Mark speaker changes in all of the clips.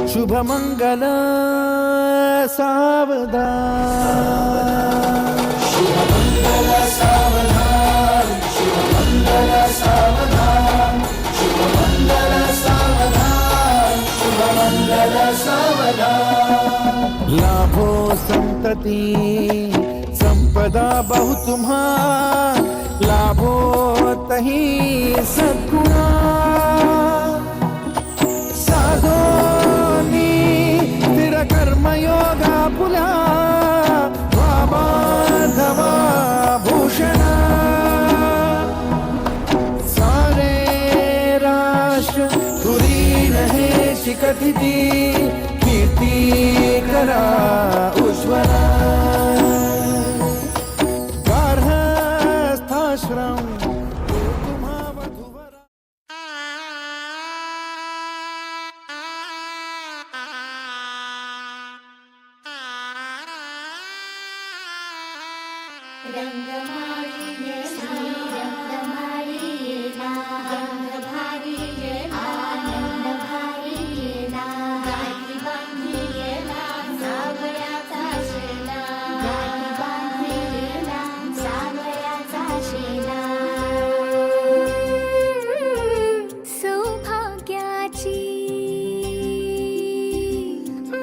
Speaker 1: शुभ मंगल सावधान, शुभ मंगल सावधान, शुभ मंगल सावधान, शुभ मंगल सावधान, शुभ मंगल सावधान। लाभो संतति संपदा बहु तुम्हार, लाभो तही सद्गुणा। साधोनी स्थिर कर्मयोगा फुला, बांधवा भूषणा। सारे राष्ट्र तुरी रहे शिकतिथी, कीर्ती करा उज्ज्वला। गार्हस्थाश्रम तुम्हा वधूवरा।
Speaker 2: रंगमाळी रंगमाळी रंगभारी आनंदभारी गाठी बांधली सावयाचा शेला, गाठी बांधली सावयाचा शेला। सौभाग्याची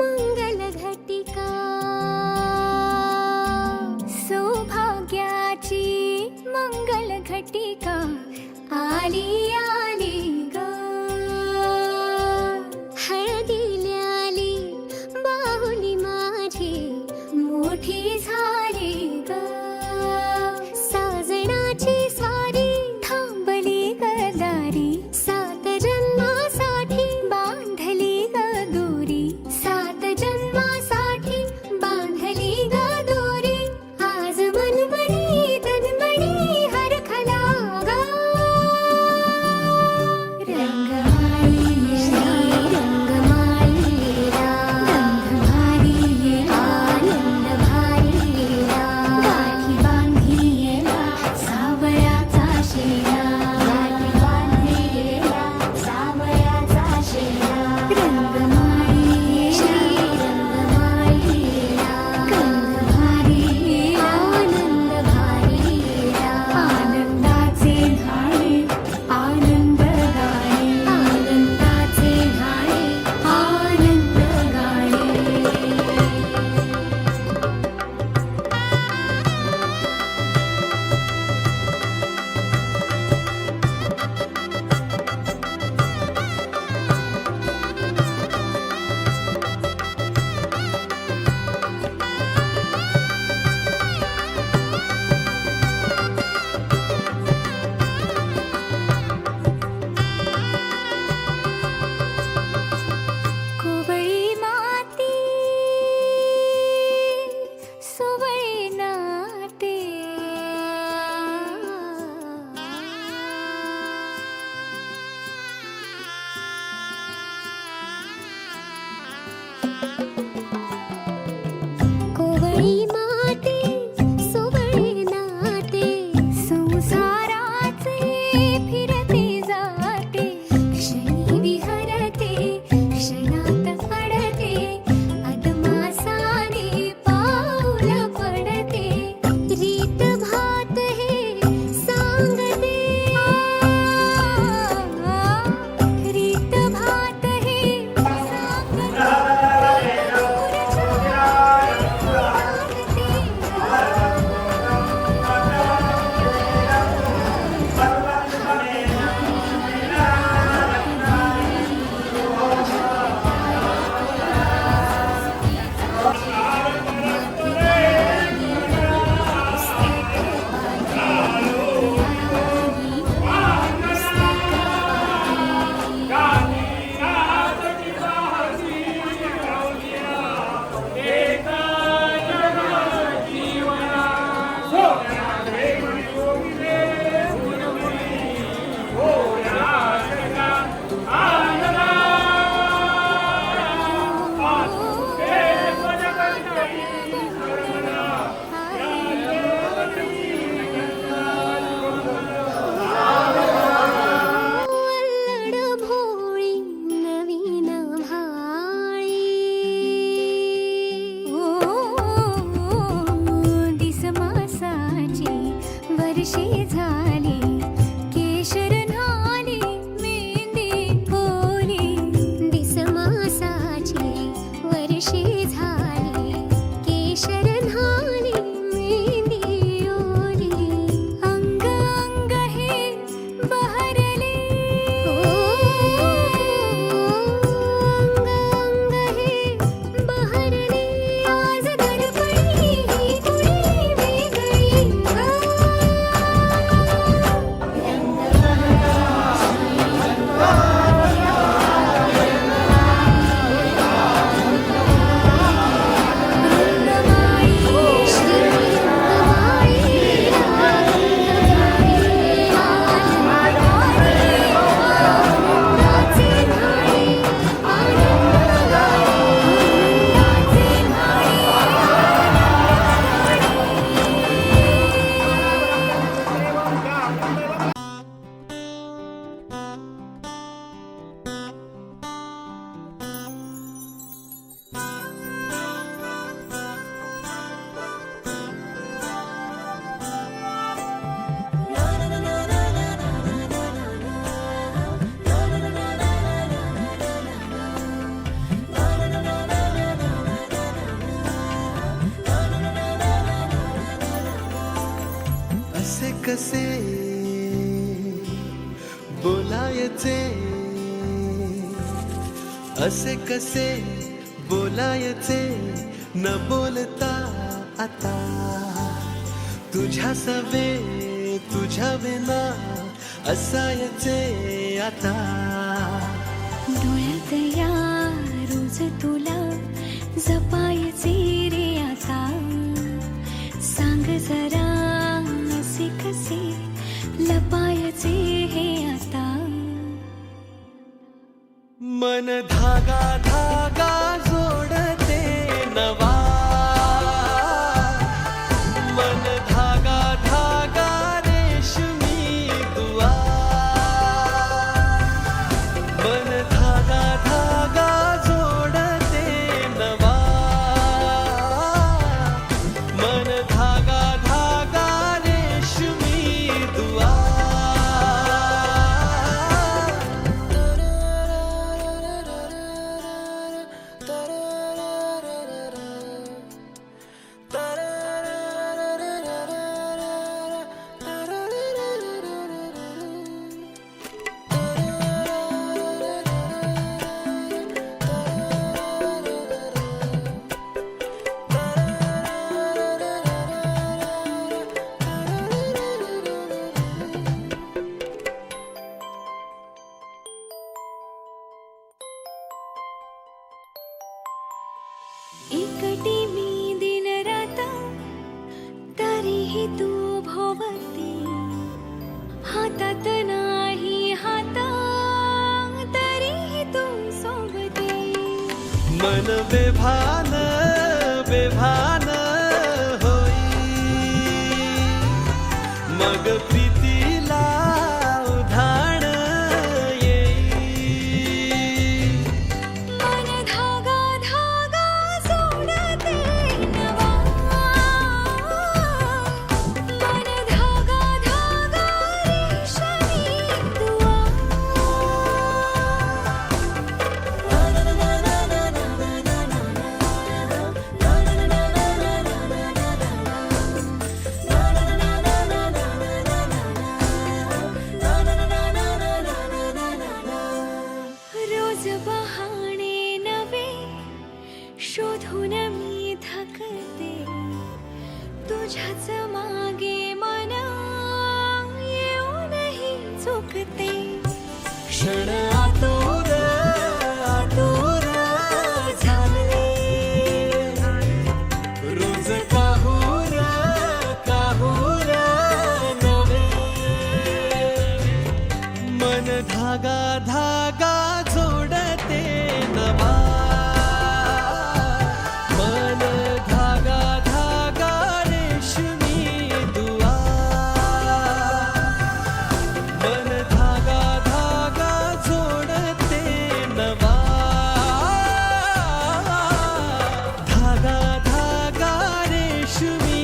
Speaker 2: मंगल घटिका, सौभाग्याची मंगल घटिका आली आली।
Speaker 1: कसे बोलायचे, असे कसे बोलायचे न बोलता आता, तुझ्या सवे तुझ्या विना असायचे आता.
Speaker 2: डोळ्यात या रोज तुला जपायचे रे आता, सांग जरा असे कसे लपायचे हे आता.
Speaker 1: मन धागा धागा जोडते नवा, मन धागा धागा रेशमी दुआ, मन धागा धागा जोडते नवा, मन धागा धागा रेशमी दुआ.
Speaker 2: एकटी मी दिन रात तरीही तू भोवती, हातात नाही हात तरीही तू सोबती.
Speaker 1: मन बेभान बेभान होई, मग प्रीतीला उधाण येई.
Speaker 2: मन धागा धागा जोडते नवा, मन धागा धागा रेशमी दुआ. रोज बहाणे नवे शोधून मी थकते, तुझ्याच मागे मन येऊनही चुकते.
Speaker 1: क्षण आतुर आतुर झाले, रोज काहूर काहूर नवे. मन धागा धागा जोडते नवा, मन धागा धागा रेशमी दुआ, मन धागा धागा जोडते नवा, धागा धागा रेशमी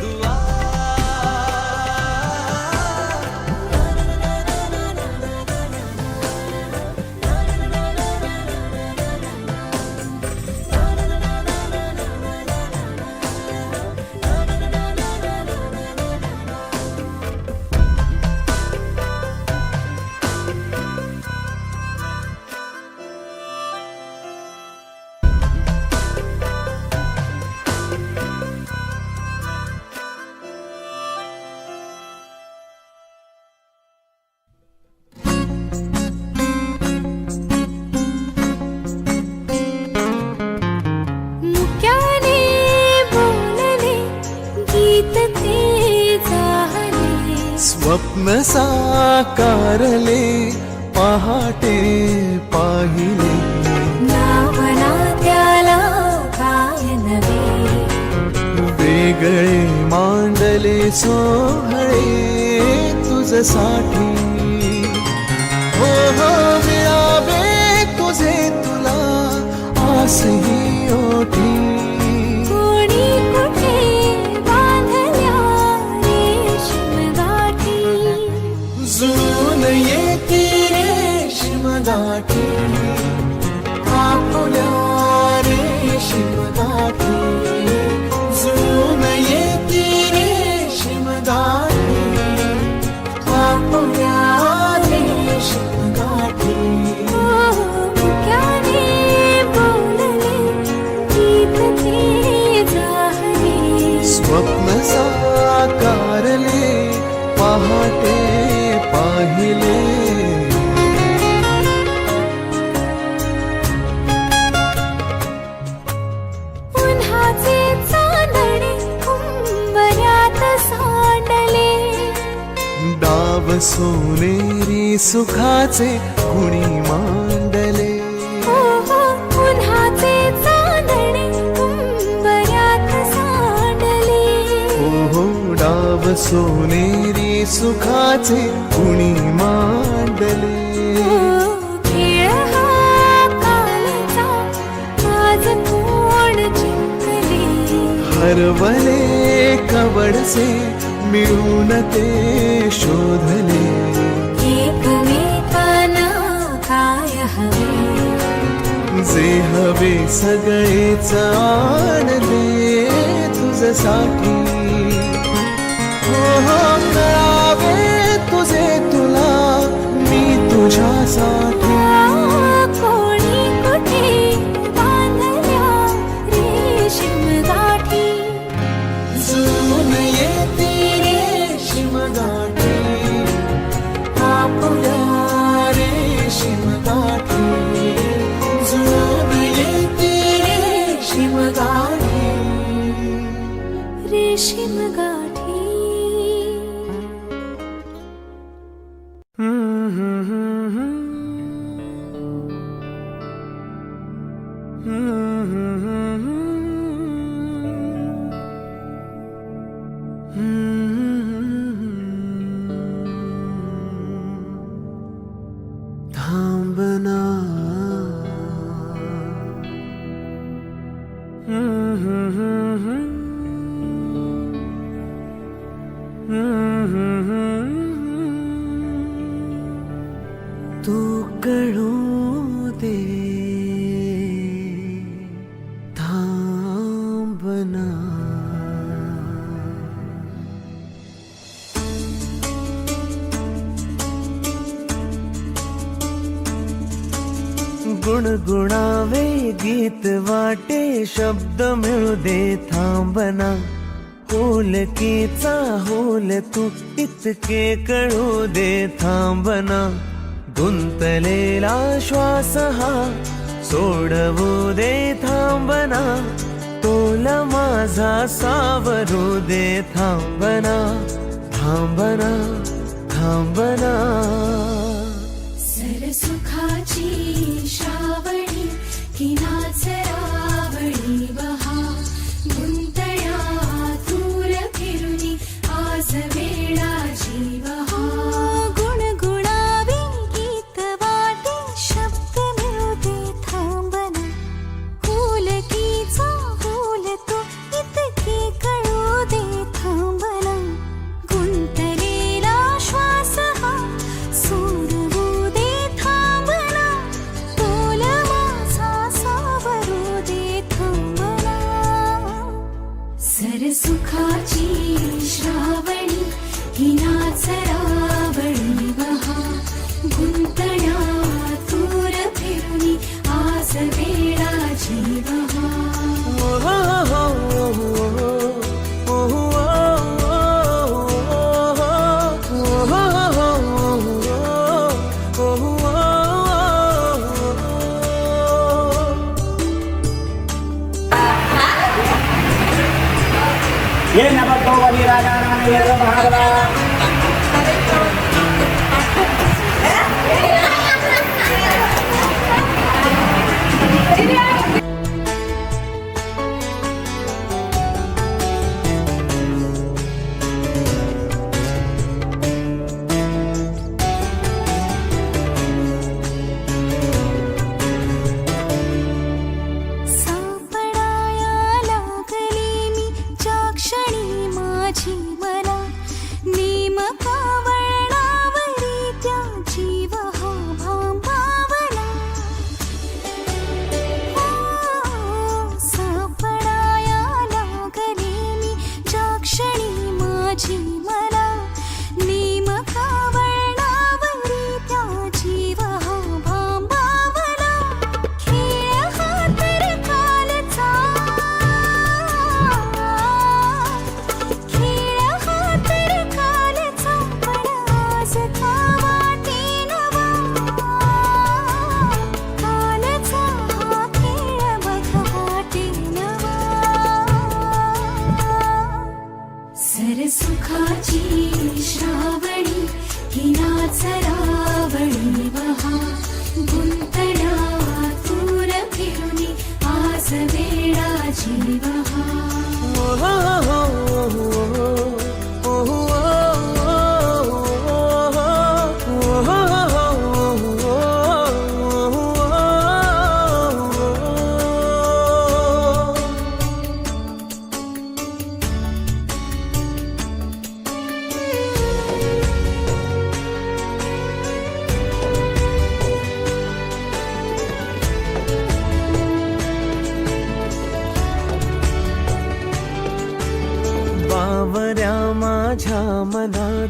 Speaker 1: दुआ.
Speaker 2: मुक्याने बोलले गीत ते चाहले,
Speaker 1: स्वप्न साकारले पहाटे पाहिले,
Speaker 2: नावना त्याला काय नवे.
Speaker 1: वेगळे मांडले सोहळे तुझसाठी. हो हो मिळावे तुझे तुला आसही ओठी,
Speaker 2: कोणी कुठे बांधल्या रेशीम गाठी.
Speaker 1: जुळून येती रेशीम गाठी, आपुल्या रेशीम गाठी, जुळून येती रेशीम गाठी. सुखाचे कुणी मांडले.
Speaker 2: हो हो उन्हाचे चांदणे उंबऱ्यात सांडले.
Speaker 1: हो डाव सोनेरी सुखाचे कुणी मांडले.
Speaker 2: खेळ हा कालचा आज कोण जिंकले.
Speaker 1: हरवले कवडसे मिळून ते शोधले.
Speaker 2: एकमेकांना काय हवे.
Speaker 1: जे हवे सगळेच आणले तुझ्यासाठी. हो हो मिळावे तुझे तुला मी तुझ्यासाठी.
Speaker 2: कोणी कुठे बांधल्या रेशीम गाठी.
Speaker 1: जुळून येते रेशीम गाठी. आपल्या रेशीम गाठी. जुळून येते रेशीम गाठी.
Speaker 2: रेशीम गाठी.
Speaker 1: थांबना. तू कळू दे थांबना. गुणगुणावे गीत वाटे शब्द मिळू दे थांबना. होलकीचा होल तू इतके कळू दे थांबना. गुंतलेला श्वास हा सोडवू दे थांबना. तोल माझा सावरू दे थांबना. थांबना थांबना.
Speaker 2: सरसुखाची श्रावणी की नाचरावळी बहा. गुंतळ्या दूर फिरुनी आज वेळाची बहा. गुणगुणावे गीत वाटे शब्द मिळू दे थांबना. होलकीचा होल तो इतके कळू दे थांबना. गुंतलेला श्वास हा सोडवू दे थांबना. तोल माझा सावरू दे थांबना. सरसुखाची श्रावणी ही नाचरावळी बहा. गुंतण्या दूर फिरुनी आज वेळाची बहा.
Speaker 3: ये नमको वजीराजानां ये भागवा.
Speaker 2: सापडाया लागले मी ज्या क्षणी माझी मला.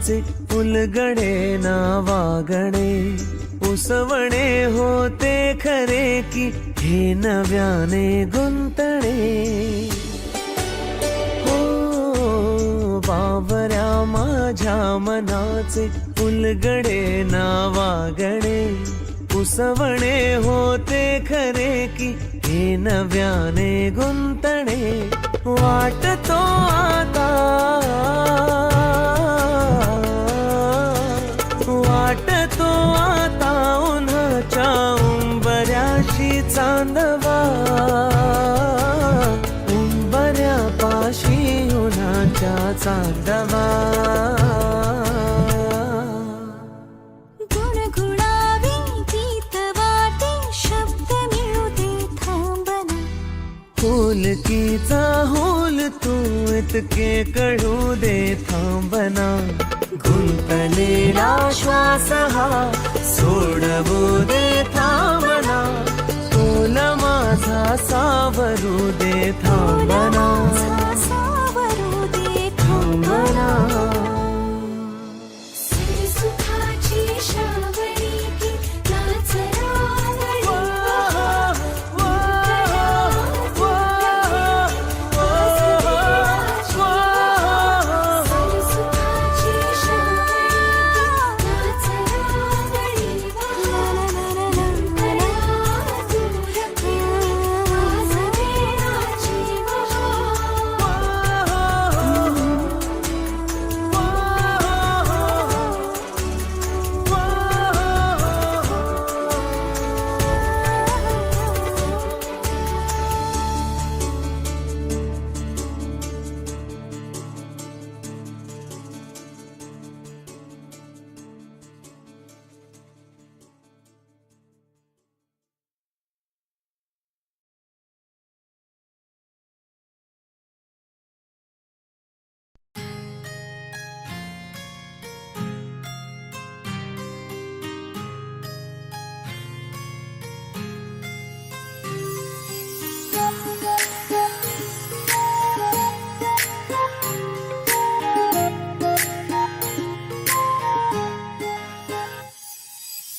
Speaker 1: मनाचे उलगडे नावागणे उसवणे होते खरे की हे नव्याने गुंतणे हो बावऱ्या माझ्या मनाचे उलगडे नावागणे उसवणे होते खरे की हे नव्याने गुंतणे वाटतो आता उन्हाच्या उंबऱ्याशी चांदवा उंबऱ्यापाशी उन्हाच्या चांदवा
Speaker 2: गुणगुणावे गीत वाटे शब्द मिळू दे थांबना
Speaker 1: होलकीचा होल तू इतके कळू दे थांबना गुंतलेला श्वास हा सोडवू दे थांबना तोल माझा सावरू दे थांबना
Speaker 2: सावरू दे थांबना सुखाची श्रावणी की नाचरावळी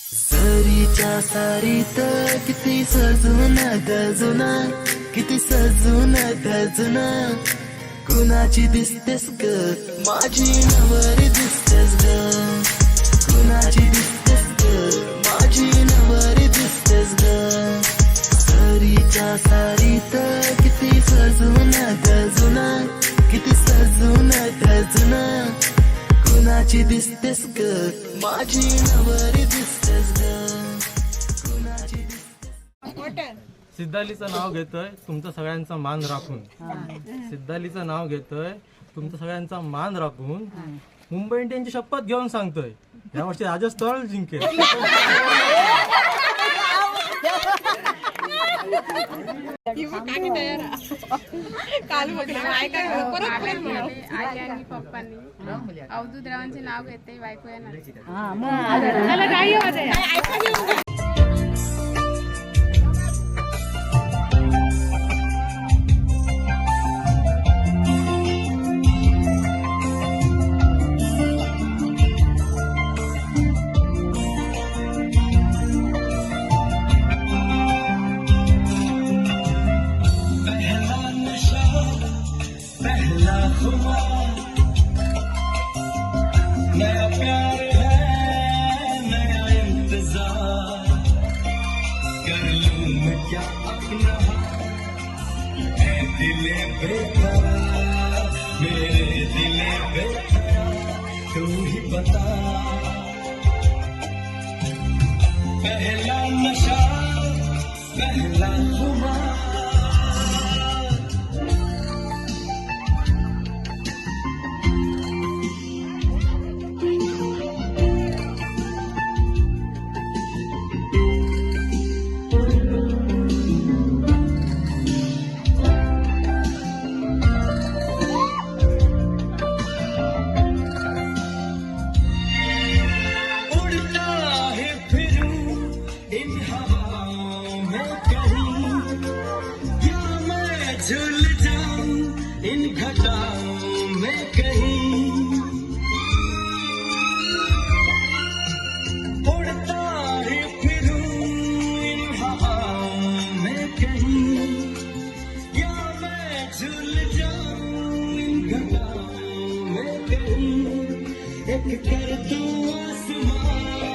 Speaker 1: सरीच्या सारीत किती सजून गजुना किती सजून गजुना कुणाची दिसतेस ग माझी नवरी दिसतेस ग कुणाची दिसतेस ग माझी नवरी दिसतेस ग सरीच्या सारीत किती सजून गजुना किती सजून गजुना कुणाची दिसतेस ग माझी नवरी दिसतेस ग कुणाची
Speaker 4: सिद्धालीचं नाव घेतोय तुमचं सगळ्यांचा मान राखून सिद्धालीचं नाव घेतोय तुमचं सगळ्यांचा मान राखून मुंबई इंडियनची शपथ घेऊन सांगतोय यावर्षी राजस्थान जिंकेल
Speaker 5: आई आणि पप्पांनी अवधूतरावांचे नाव घेते बायको येणार
Speaker 1: नया प्यार है नया इंतजार कर लूं मैं क्या अपना है दिले बेकरार मेरे दिले बेकरार तू ही बता पहला नशा पहला खुमार कहूँ एक कर दूँ आसमां